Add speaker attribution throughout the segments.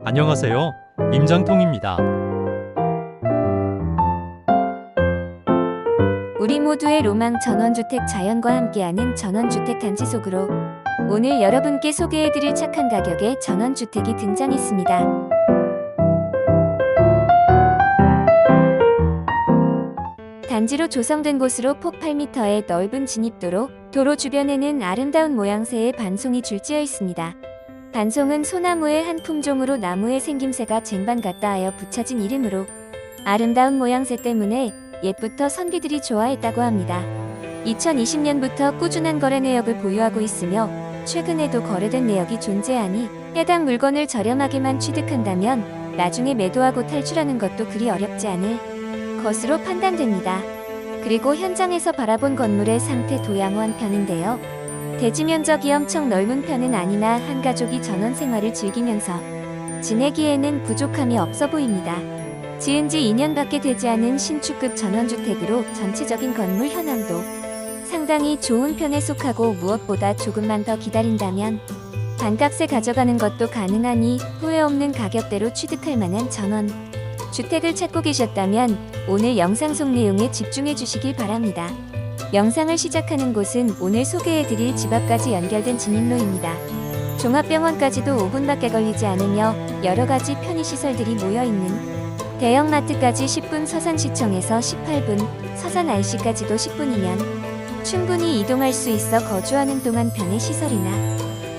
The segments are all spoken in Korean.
Speaker 1: 안녕하세요. 임장통입니다.
Speaker 2: 우리 모두의 로망 전원주택 자연과 함께하는 전원주택 단지 속으로 오늘 여러분께 소개해드릴 착한 가격의 전원주택이 등장했습니다. 단지로 조성된 곳으로 폭 8m의 넓은 진입도로, 도로 주변에는 아름다운 모양새의 반송이 줄지어 있습니다. 반송은 소나무의 한 품종으로 나무의 생김새가 쟁반 같다 하여 붙여진 이름으로 아름다운 모양새 때문에 옛부터 선비들이 좋아했다고 합니다. 2020년부터 꾸준한 거래 내역을 보유하고 있으며 최근에도 거래된 내역이 존재하니 해당 물건을 저렴하게만 취득한다면 나중에 매도하고 탈출하는 것도 그리 어렵지 않을 것으로 판단됩니다. 그리고 현장에서 바라본 건물의 상태 도양원 편인데요. 대지 면적이 엄청 넓은 편은 아니나 한 가족이 전원 생활을 즐기면서 지내기에는 부족함이 없어 보입니다. 지은 지 2년밖에 되지 않은 신축급 전원주택으로 전체적인 건물 현황도 상당히 좋은 편에 속하고 무엇보다 조금만 더 기다린다면 반값에 가져가는 것도 가능하니 후회 없는 가격대로 취득할 만한 전원주택을 찾고 계셨다면 오늘 영상 속 내용에 집중해 주시길 바랍니다. 영상을 시작하는 곳은 오늘 소개해드릴 집 앞까지 연결된 진입로입니다. 종합병원까지도 5분밖에 걸리지 않으며 여러가지 편의시설들이 모여있는 대형마트까지 10분, 서산시청에서 18분, 서산 IC까지도 10분이면 충분히 이동할 수 있어 거주하는 동안 편의 시설이나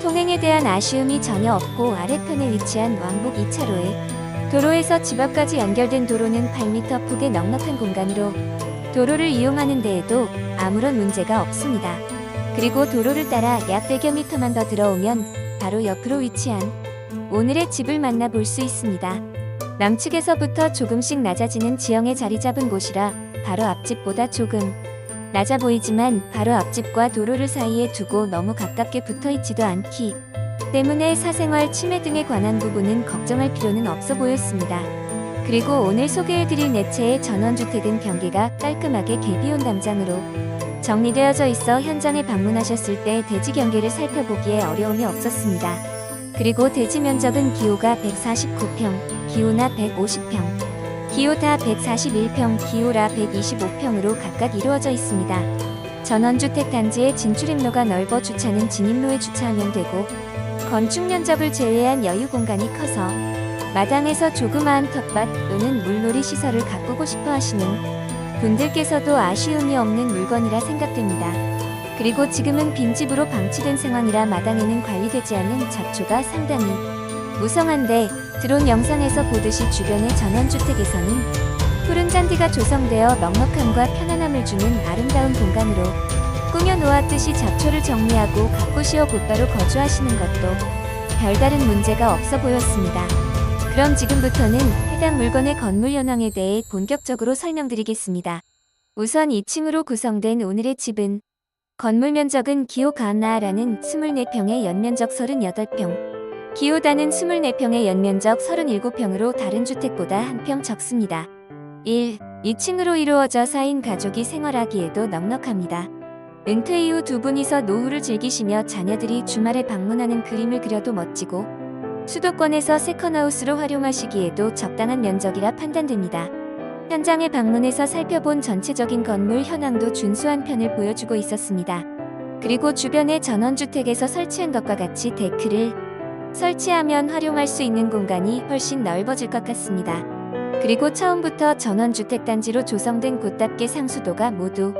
Speaker 2: 통행에 대한 아쉬움이 전혀 없고 아래편에 위치한 왕복 2차로에 도로에서 집 앞까지 연결된 도로는 8m 폭의 넉넉한 공간으로 도로를 이용하는 데에도 아무런 문제가 없습니다. 그리고 도로를 따라 약 100여 미터만 더 들어오면 바로 옆으로 위치한 오늘의 집을 만나볼 수 있습니다. 남측에서부터 조금씩 낮아지는 지형에 자리 잡은 곳이라 바로 앞집보다 조금 낮아 보이지만 바로 앞집과 도로를 사이에 두고 너무 가깝게 붙어있지도 않기 때문에 사생활 침해 등에 관한 부분은 걱정할 필요는 없어 보였습니다. 그리고 오늘 소개해드릴 네 채의 전원주택은 경계가 깔끔하게 개비온 담장으로 정리되어져 있어 현장에 방문하셨을 때 대지 경계를 살펴보기에 어려움이 없었습니다. 그리고 대지 면적은 기호가 149평, 기호나 150평, 기호다 141평, 기호라 125평으로 각각 이루어져 있습니다. 전원주택 단지의 진출입로가 넓어 주차는 진입로에 주차하면 되고 건축 면적을 제외한 여유 공간이 커서 마당에서 조그마한 텃밭 또는 물놀이 시설을 가꾸고 싶어 하시는 분들께서도 아쉬움이 없는 물건이라 생각됩니다. 그리고 지금은 빈집으로 방치된 상황이라 마당에는 관리되지 않은 잡초가 상당히 무성한데 드론 영상에서 보듯이 주변의 전원주택에서는 푸른 잔디가 조성되어 넉넉함과 편안함을 주는 아름다운 공간으로 꾸며놓았듯이 잡초를 정리하고 가꾸시어 곧바로 거주하시는 것도 별다른 문제가 없어 보였습니다. 그럼 지금부터는 해당 물건의 건물 현황에 대해 본격적으로 설명드리겠습니다. 우선 2층으로 구성된 오늘의 집은 건물 면적은 기호 가나라는 24평의 연면적 38평, 기호다는 24평의 연면적 37평으로 다른 주택보다 한 평 적습니다. 1. 2층으로 이루어져 4인 가족이 생활하기에도 넉넉합니다. 은퇴 이후 두 분이서 노후를 즐기시며 자녀들이 주말에 방문하는 그림을 그려도 멋지고 수도권에서 세컨하우스로 활용하시기에도 적당한 면적이라 판단됩니다. 현장에 방문해서 살펴본 전체적인 건물 현황도 준수한 편을 보여주고 있었습니다. 그리고 주변의 전원주택에서 설치한 것과 같이 데크를 설치하면 활용할 수 있는 공간이 훨씬 넓어질 것 같습니다. 그리고 처음부터 전원주택 단지로 조성된 곳답게 상수도가 모두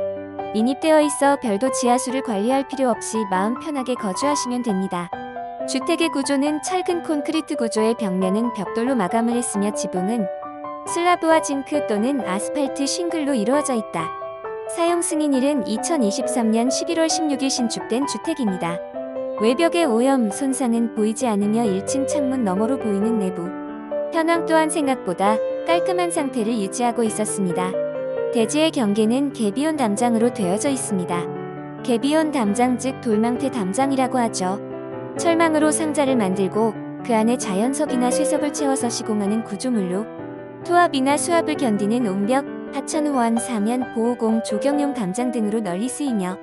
Speaker 2: 인입되어 있어 별도 지하수를 관리할 필요 없이 마음 편하게 거주하시면 됩니다. 주택의 구조는 철근 콘크리트 구조의 벽면은 벽돌로 마감을 했으며 지붕은 슬라브와 징크 또는 아스팔트 싱글로 이루어져 있다. 사용 승인일은 2023년 11월 16일 신축된 주택입니다. 외벽의 오염, 손상은 보이지 않으며 1층 창문 너머로 보이는 내부 현황 또한 생각보다 깔끔한 상태를 유지하고 있었습니다. 대지의 경계는 개비온 담장으로 되어져 있습니다. 개비온 담장 즉 돌망태 담장이라고 하죠. 철망으로 상자를 만들고 그 안에 자연석이나 쇠석을 채워서 시공하는 구조물로 토합이나 수압을 견디는 옹벽, 하천호원, 사면, 보호공, 조경용 담장 등으로 널리 쓰이며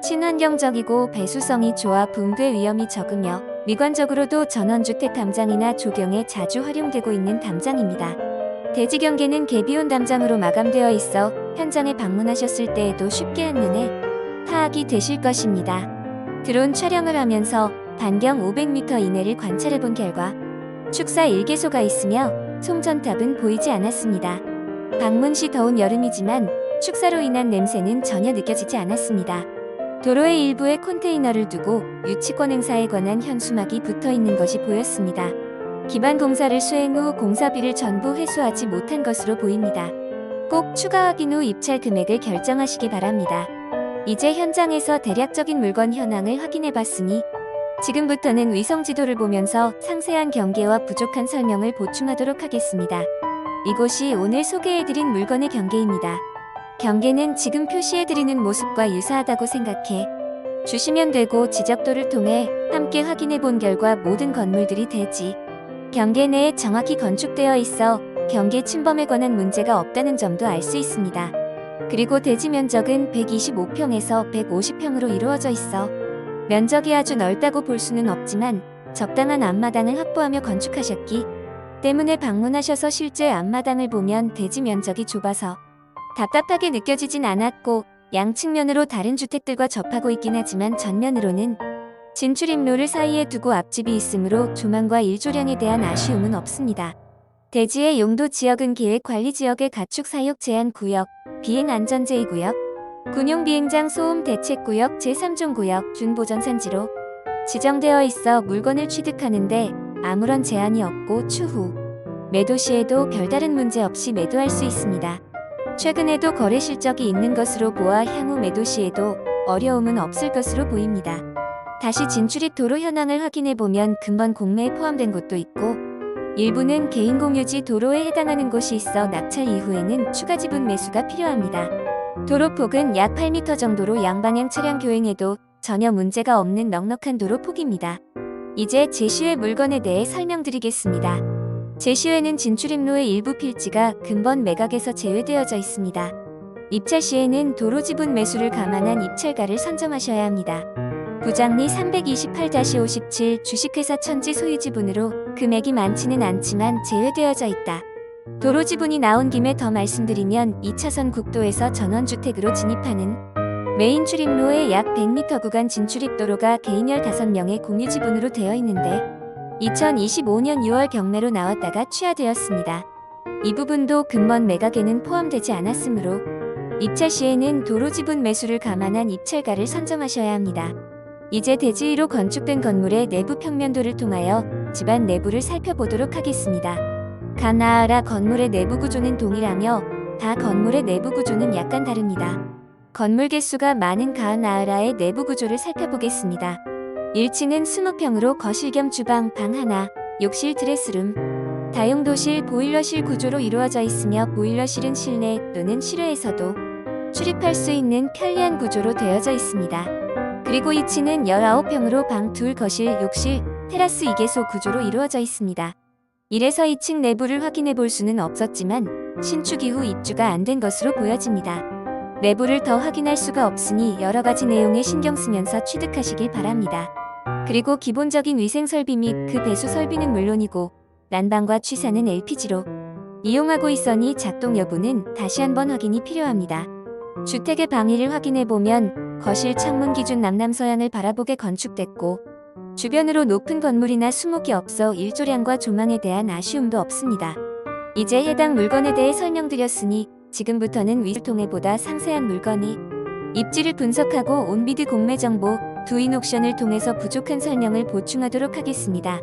Speaker 2: 친환경적이고 배수성이 좋아 붕괴 위험이 적으며 미관적으로도 전원주택 담장이나 조경에 자주 활용되고 있는 담장입니다. 대지 경계는 개비온 담장으로 마감되어 있어 현장에 방문하셨을 때에도 쉽게 한눈에 파악이 되실 것입니다. 드론 촬영을 하면서 반경 500m 이내를 관찰해 본 결과 축사 1개소가 있으며 송전탑은 보이지 않았습니다. 방문 시 더운 여름이지만 축사로 인한 냄새는 전혀 느껴지지 않았습니다. 도로의 일부에 컨테이너를 두고 유치권 행사에 관한 현수막이 붙어 있는 것이 보였습니다. 기반 공사를 수행 후 공사비를 전부 회수하지 못한 것으로 보입니다. 꼭 추가 확인 후 입찰 금액을 결정하시기 바랍니다. 이제 현장에서 대략적인 물건 현황을 확인해 봤으니 지금부터는 위성 지도를 보면서 상세한 경계와 부족한 설명을 보충하도록 하겠습니다. 이곳이 오늘 소개해드린 물건의 경계입니다. 경계는 지금 표시해드리는 모습과 유사하다고 생각해 주시면 되고 지적도를 통해 함께 확인해 본 결과 모든 건물들이 대지 경계 내에 정확히 건축되어 있어 경계 침범에 관한 문제가 없다는 점도 알 수 있습니다. 그리고 대지 면적은 125평에서 150평으로 이루어져 있어 면적이 아주 넓다고 볼 수는 없지만 적당한 앞마당을 확보하며 건축하셨기 때문에 방문하셔서 실제 앞마당을 보면 대지 면적이 좁아서 답답하게 느껴지진 않았고 양측면으로 다른 주택들과 접하고 있긴 하지만 전면으로는 진출입로를 사이에 두고 앞집이 있으므로 조망과 일조량에 대한 아쉬움은 없습니다. 대지의 용도 지역은 계획관리지역의 가축 사육 제한 구역, 비행 안전제의 구역, 군용 비행장 소음 대책 구역 제3종 구역 준보전산지로 지정되어 있어 물건을 취득하는데 아무런 제한이 없고 추후 매도 시에도 별다른 문제 없이 매도할 수 있습니다. 최근에도 거래 실적이 있는 것으로 보아 향후 매도 시에도 어려움은 없을 것으로 보입니다. 다시 진출입 도로 현황을 확인해 보면 근본 공매에 포함된 곳도 있고 일부는 개인 공유지 도로에 해당하는 곳이 있어 낙찰 이후에는 추가 지분 매수가 필요합니다. 도로폭은 약 8m 정도로 양방향 차량 교행에도 전혀 문제가 없는 넉넉한 도로폭입니다. 이제 제시외 물건에 대해 설명드리겠습니다. 제시외는 진출입로의 일부 필지가 근본 매각에서 제외되어져 있습니다. 입찰 시에는 도로 지분 매수를 감안한 입찰가를 선점하셔야 합니다. 부장리 328-57 주식회사 천지 소유 지분으로 금액이 많지는 않지만 제외되어져 있다. 도로 지분이 나온 김에 더 말씀드리면 2차선 국도에서 전원주택으로 진입하는 메인 출입로의 약 100m 구간 진출입도로가 개인 15명의 공유 지분으로 되어 있는데 2025년 6월 경매로 나왔다가 취하되었습니다. 이 부분도 근본 매각에는 포함되지 않았으므로 입찰 시에는 도로 지분 매수를 감안한 입찰가를 선점하셔야 합니다. 이제 대지 위로 건축된 건물의 내부 평면도를 통하여 집안 내부를 살펴보도록 하겠습니다. 가나아라 건물의 내부 구조는 동일하며 다 건물의 내부 구조는 약간 다릅니다. 건물 개수가 많은 가나아라의 내부 구조를 살펴보겠습니다. 1층은 20평으로 거실 겸 주방, 방 하나, 욕실, 드레스룸, 다용도실, 보일러실 구조로 이루어져 있으며 보일러실은 실내 또는 실외에서도 출입할 수 있는 편리한 구조로 되어져 있습니다. 그리고 2층은 19평으로 방 둘, 거실, 욕실, 테라스 2개소 구조로 이루어져 있습니다. 이래서 2층 내부를 확인해 볼 수는 없었지만 신축 이후 입주가 안 된 것으로 보여집니다. 내부를 더 확인할 수가 없으니 여러 가지 내용에 신경 쓰면서 취득하시길 바랍니다. 그리고 기본적인 위생 설비 및 그 배수 설비는 물론이고 난방과 취사는 LPG로 이용하고 있으니 작동 여부는 다시 한번 확인이 필요합니다. 주택의 방위를 확인해 보면 거실 창문 기준 남남서양을 바라보게 건축됐고 주변으로 높은 건물이나 수목이 없어 일조량과 조망에 대한 아쉬움도 없습니다. 이제 해당 물건에 대해 설명드렸으니 지금부터는 위통해보다 상세한 물건이 입지를 분석하고 온비드 공매 정보, 두인 옥션을 통해서 부족한 설명을 보충하도록 하겠습니다.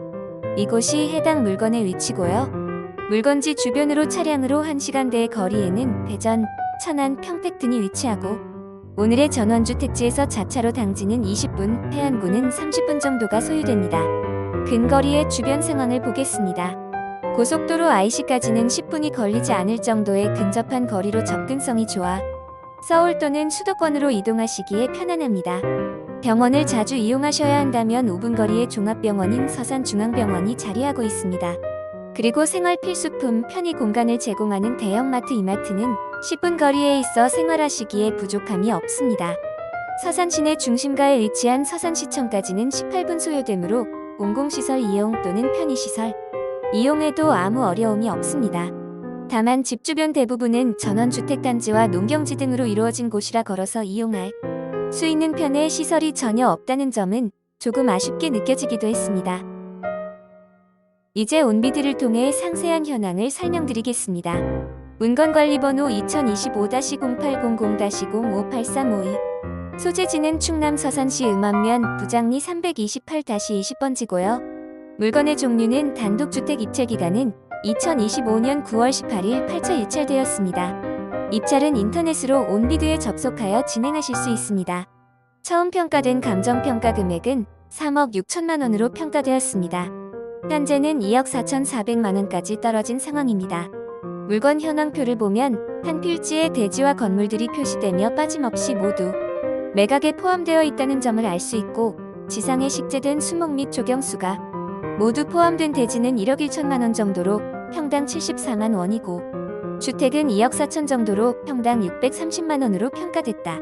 Speaker 2: 이곳이 해당 물건의 위치고요. 물건지 주변으로 차량으로 1시간대의 거리에는 대전, 천안, 평택 등이 위치하고 오늘의 전원주택지에서 자차로 당진은 20분, 해안구는 30분 정도가 소요됩니다. 근거리의 주변 상황을 보겠습니다. 고속도로 IC까지는 10분이 걸리지 않을 정도의 근접한 거리로 접근성이 좋아 서울 또는 수도권으로 이동하시기에 편안합니다. 병원을 자주 이용하셔야 한다면 5분 거리의 종합병원인 서산중앙병원이 자리하고 있습니다. 그리고 생활 필수품 편의 공간을 제공하는 대형마트 이마트는 10분 거리에 있어 생활하시기에 부족함이 없습니다. 서산 시내 중심가에 위치한 서산시청까지는 18분 소요되므로 공공시설 이용 또는 편의시설 이용에도 아무 어려움이 없습니다. 다만 집 주변 대부분은 전원주택단지와 농경지 등으로 이루어진 곳이라 걸어서 이용할 수 있는 편의 시설이 전혀 없다는 점은 조금 아쉽게 느껴지기도 했습니다. 이제 온비드를 통해 상세한 현황을 설명드리겠습니다. 운건관리번호 2025-0800-058352 소재지는 충남 서산시 음암면 부장리 328-20번지고요. 물건의 종류는 단독주택 입찰기간은 2025년 9월 18일 8차 입찰되었습니다. 입찰은 인터넷으로 온비드에 접속하여 진행하실 수 있습니다. 처음 평가된 감정평가 금액은 3억 6천만 원으로 평가되었습니다. 현재는 2억 4,400만 원까지 떨어진 상황입니다. 물건 현황표를 보면 한 필지에 대지와 건물들이 표시되며 빠짐없이 모두 매각에 포함되어 있다는 점을 알 수 있고, 지상에 식재된 수목 및 조경수가 모두 포함된 대지는 1억 1천만 원 정도로 평당 74만 원이고, 주택은 2억 4천 정도로 평당 630만 원으로 평가됐다.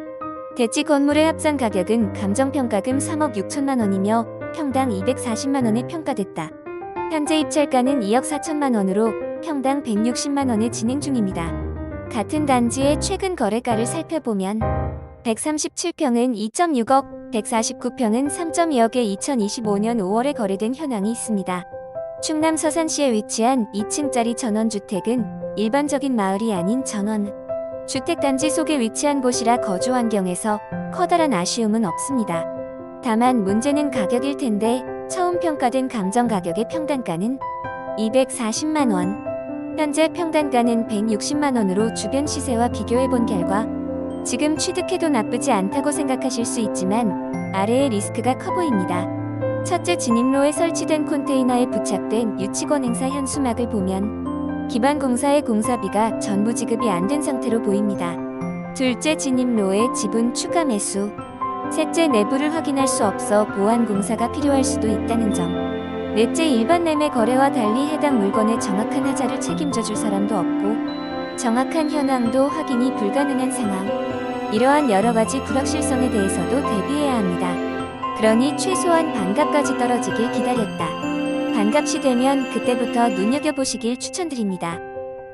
Speaker 2: 대지 건물의 합산 가격은 감정평가금 3억 6천만 원이며 평당 240만 원에 평가됐다. 현재 입찰가는 2억 4천만 원으로 평당 160만 원에 진행 중입니다. 같은 단지의 최근 거래가를 살펴보면 137평은 2.6억, 149평은 3.2억에 2025년 5월에 거래된 현황이 있습니다. 충남 서산시에 위치한 2층짜리 전원주택은 일반적인 마을이 아닌 전원 주택단지 속에 위치한 곳이라 거주 환경에서 커다란 아쉬움은 없습니다. 다만 문제는 가격일 텐데 처음 평가된 감정 가격의 평단가는 240만 원, 현재 평단가는 160만 원으로 주변 시세와 비교해본 결과 지금 취득해도 나쁘지 않다고 생각하실 수 있지만 아래의 리스크가 커 보입니다. 첫째, 진입로에 설치된 컨테이너에 부착된 유치권 행사 현수막을 보면 기반 공사의 공사비가 전부 지급이 안 된 상태로 보입니다. 둘째, 진입로의 지분 추가 매수. 셋째, 내부를 확인할 수 없어 보완 공사가 필요할 수도 있다는 점. 넷째, 일반 매매 거래와 달리 해당 물건의 정확한 하자를 책임져 줄 사람도 없고 정확한 현황도 확인이 불가능한 상황. 이러한 여러 가지 불확실성에 대해서도 대비해야 합니다. 그러니 최소한 반값까지 떨어지길 기다렸다. 반값이 되면 그때부터 눈여겨보시길 추천드립니다.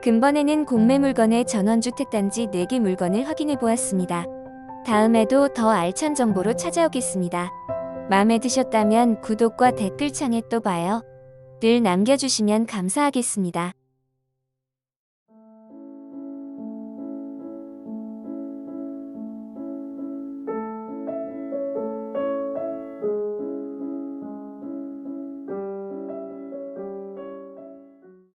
Speaker 2: 근본에는 공매 물건의 전원주택단지 4개 물건을 확인해 보았습니다. 다음에도 더 알찬 정보로 찾아오겠습니다. 마음에 드셨다면 구독과 댓글창에 또 봐요 를 남겨주시면 감사하겠습니다.